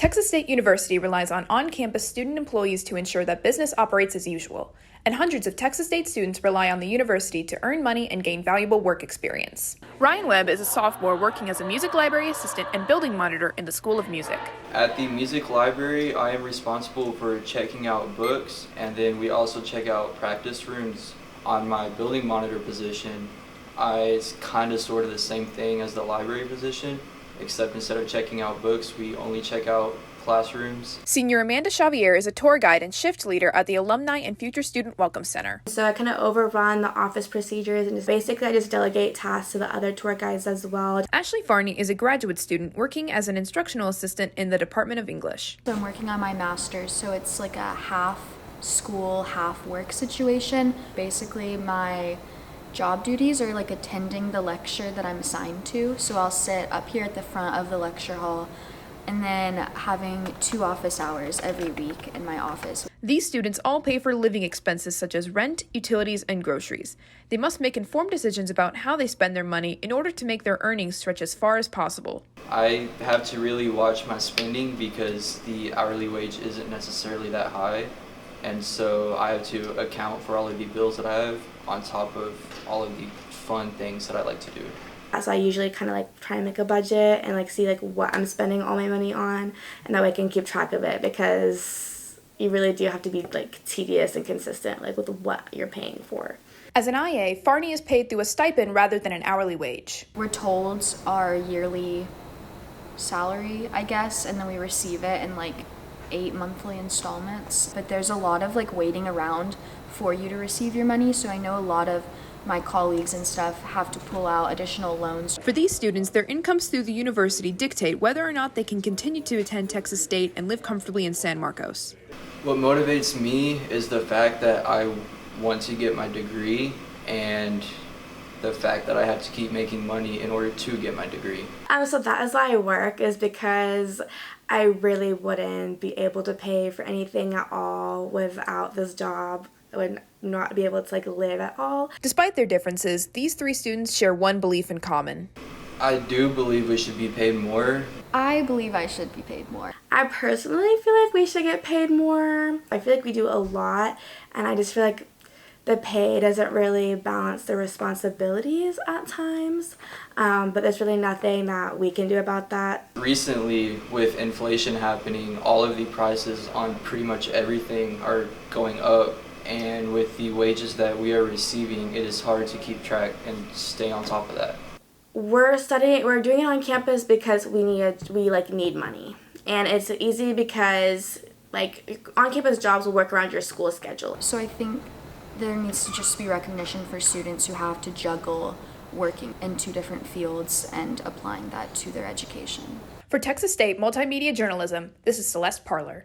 Texas State University relies on on-campus student employees to ensure that business operates as usual, and hundreds of Texas State students rely on the university to earn money and gain valuable work experience. Ryan Webb is a sophomore working as a music library assistant and building monitor in the School of Music. At the music library, I am responsible for checking out books, and then we also check out practice rooms. On my building monitor position, it's kind of sort of the same thing as the library position, except instead of checking out books, we only check out classrooms. Senior Amanda Xavier is a tour guide and shift leader at the Alumni and Future Student Welcome Center. So I kind of overrun the office procedures and I just delegate tasks to the other tour guides as well. Ashley Farnie is a graduate student working as an instructional assistant in the Department of English. So I'm working on my master's, so it's like a half school, half work situation. Basically, my job duties are like attending the lecture that I'm assigned to. So I'll sit up here at the front of the lecture hall and then having 2 office hours every week in my office. These students all pay for living expenses such as rent, utilities, and groceries. They must make informed decisions about how they spend their money in order to make their earnings stretch as far as possible. I have to really watch my spending because the hourly wage isn't necessarily that high, and so I have to account for all of the bills that I have on top of all of the fun things that I like to do. So I usually kind of like try and make a budget and like see like what I'm spending all my money on, and that way I can keep track of it, because you really do have to be like tedious and consistent like with what you're paying for. As an IA, Farnie is paid through a stipend rather than an hourly wage. We're told our yearly salary, I guess, and then we receive it in like 8 monthly installments. But there's a lot of like waiting around for you to receive your money, so I know a lot of my colleagues and stuff have to pull out additional loans. For these students, their incomes through the university dictate whether or not they can continue to attend Texas State and live comfortably in San Marcos. What motivates me is the fact that I want to get my degree and the fact that I have to keep making money in order to get my degree. So that is why I work, is because I really wouldn't be able to pay for anything at all without this job. I would not be able to like live at all. Despite their differences, these 3 students share one belief in common. I do believe we should be paid more. I believe I should be paid more. I personally feel like we should get paid more. I feel like we do a lot, and I just feel like the pay doesn't really balance the responsibilities at times, but there's really nothing that we can do about that. Recently, with inflation happening, all of the prices on pretty much everything are going up, and with the wages that we are receiving, it is hard to keep track and stay on top of that. We're doing it on campus because we need money, and it's easy because like on-campus jobs will work around your school schedule. So I think there needs to just be recognition for students who have to juggle working in 2 different fields and applying that to their education. For Texas State Multimedia Journalism, this is Celeste Parler.